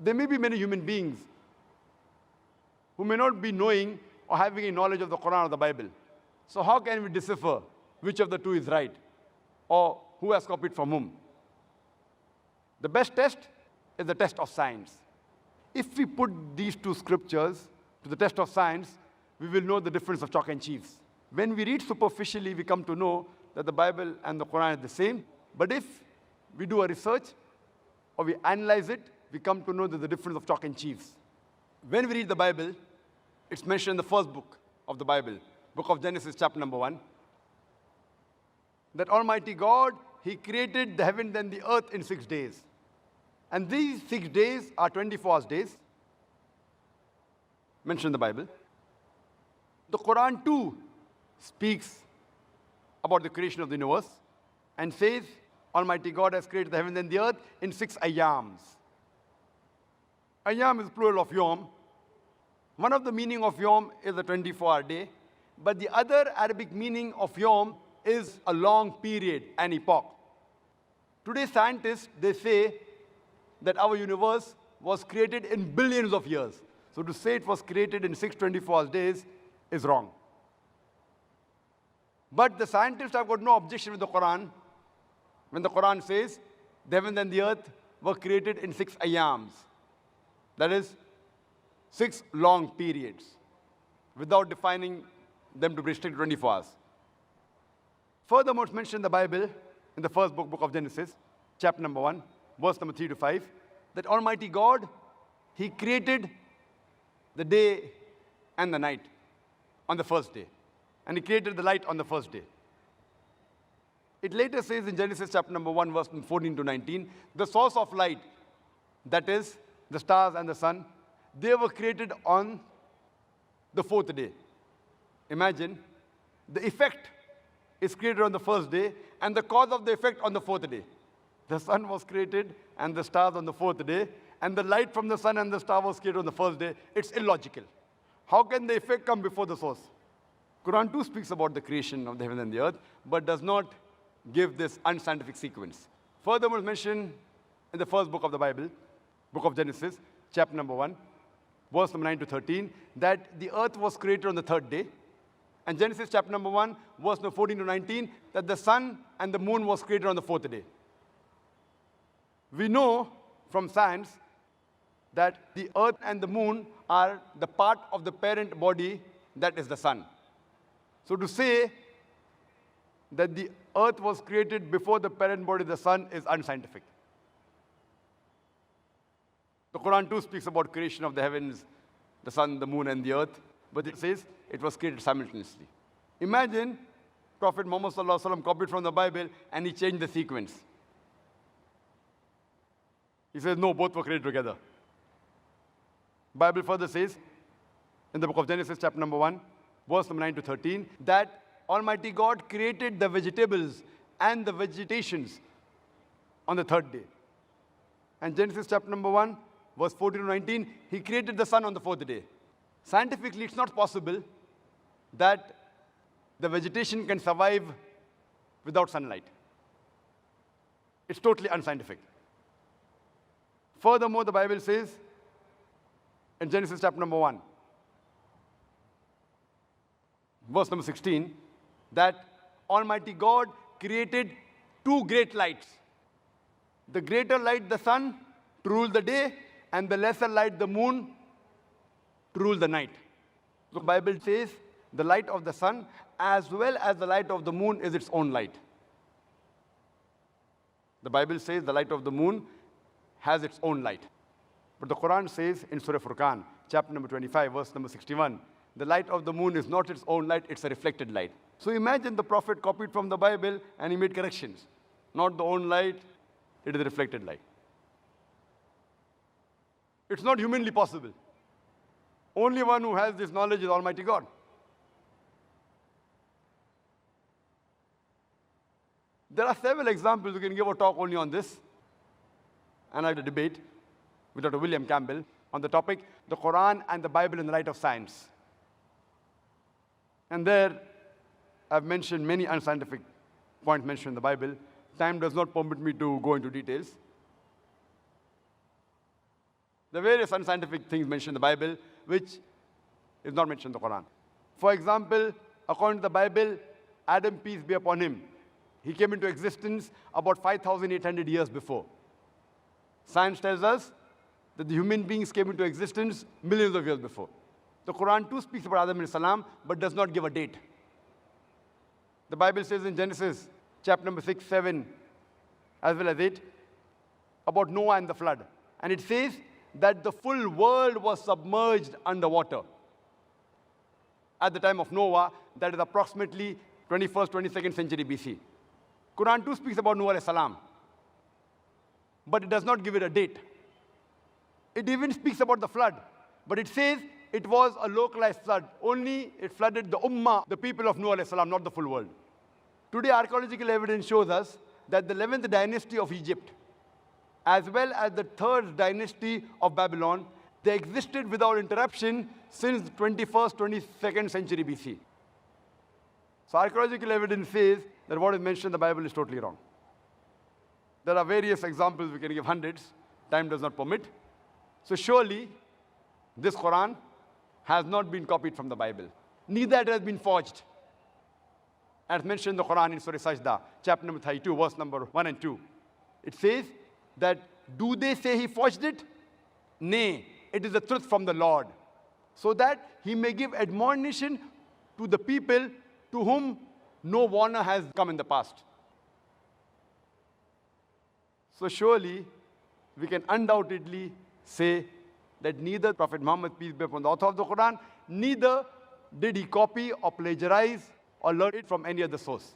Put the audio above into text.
There may be many human beings who may not be knowing or having a knowledge of the Quran or the Bible. So how can we decipher which of the two is right or who has copied from whom? The best test is the test of science. If we put these two scriptures to the test of science, we will know the difference of chalk and cheese. When we read superficially, we come to know that the Bible and the Quran are the same. But if we do a research or we analyze it, we come to know that the difference of chalk and cheese. When we read the Bible, it's mentioned in the first book of the Bible, book of Genesis, chapter number 1, that Almighty God, He created the heaven and the earth in 6 days. And these 6 days are 24 hours days, mentioned in the Bible. The Quran too speaks about the creation of the universe and says Almighty God has created the heaven and the earth in 6 ayams. Ayam is plural of yom. One of the meaning of yom is a 24-hour day, but the other Arabic meaning of yom is a long period, an epoch. Today scientists, they say that our universe was created in billions of years. So to say it was created in 6 24-hour days is wrong. But the scientists have got no objection with the Quran when the Quran says the heaven and the earth were created in 6 ayams. That is, 6 long periods, without defining them to be restricted to 24 hours. Furthermore, it's mentioned in the Bible, in the first book of Genesis, chapter number 1, verse number 3 to 5, that Almighty God, He created the day and the night on the first day. And He created the light on the first day. It later says in Genesis chapter number 1, verse 14 to 19, the source of light, that is, the stars and the sun, they were created on the 4th day. Imagine, the effect is created on the first day, and the cause of the effect on the 4th day. The sun was created and the stars on the 4th day, and the light from the sun and the star was created on the first day. It's illogical. How can the effect come before the source? Quran too speaks about the creation of the heaven and the earth, but does not give this unscientific sequence. Furthermore, it's mentioned in the first book of the Bible, book of Genesis, chapter number 1, verse number 9 to 13, that the earth was created on the 3rd day. And Genesis chapter number 1, verse number 14 to 19, that the sun and the moon was created on the 4th day. We know from science that the earth and the moon are the part of the parent body that is the sun. So to say that the earth was created before the parent body, the sun, is unscientific. The Quran too speaks about creation of the heavens, the sun, the moon, and the earth, but it says it was created simultaneously. Imagine Prophet Muhammad copied from the Bible and he changed the sequence. He says, no, both were created together. Bible further says, in the book of Genesis, chapter number 1, verse number 9 to 13, that Almighty God created the vegetables and the vegetations on the 3rd day. And Genesis chapter number 1, verse 14 to 19, He created the sun on the 4th day. Scientifically, it's not possible that the vegetation can survive without sunlight. It's totally unscientific. Furthermore, the Bible says in Genesis chapter number 1, verse number 16, that Almighty God created 2 great lights. The greater light, the sun, to rule the day, and the lesser light, the moon, to rule the night. So the Bible says the light of the sun as well as the light of the moon is its own light. The Bible says the light of the moon has its own light. But the Quran says in Surah Furqan, chapter number 25, verse number 61, the light of the moon is not its own light, it's a reflected light. So imagine the Prophet copied from the Bible and he made corrections. Not the own light, it is a reflected light. It's not humanly possible. Only one who has this knowledge is Almighty God. There are several examples. We can give a talk only on this. And I had a debate with Dr. William Campbell on the topic, the Quran and the Bible in the light of science. And there, I've mentioned many unscientific points mentioned in the Bible. Time does not permit me to go into details. There are various unscientific things mentioned in the Bible which is not mentioned in the Quran. For example, according to the Bible, Adam, peace be upon him, he came into existence about 5,800 years before. Science tells us that the human beings came into existence millions of years before. The Quran too speaks about Adam salam, but does not give a date. The Bible says in Genesis, chapter number 6, 7, as well as 8, about Noah and the flood. And it says that the full world was submerged underwater. At the time of Noah, that is approximately 21st, 22nd century BC. Quran too speaks about Noah salam, but it does not give it a date. It even speaks about the flood, but it says it was a localized flood. Only it flooded the ummah, the people of Noah salam, not the full world. Today, archaeological evidence shows us that the 11th dynasty of Egypt, as well as the 3rd dynasty of Babylon, they existed without interruption since the 21st, 22nd century BC. So archaeological evidence says that what is mentioned in the Bible is totally wrong. There are various examples, we can give hundreds. Time does not permit. So surely, this Quran has not been copied from the Bible. Neither it has been forged. As mentioned in the Quran in Surah Sajda, chapter number 32, verse number 1 and 2. It says that, do they say he forged it? Nay, it is the truth from the Lord, so that he may give admonition to the people to whom no warner has come in the past. So surely, we can undoubtedly say that neither Prophet Muhammad, peace be upon the author of the Quran, neither did he copy or plagiarize or learn it from any other source.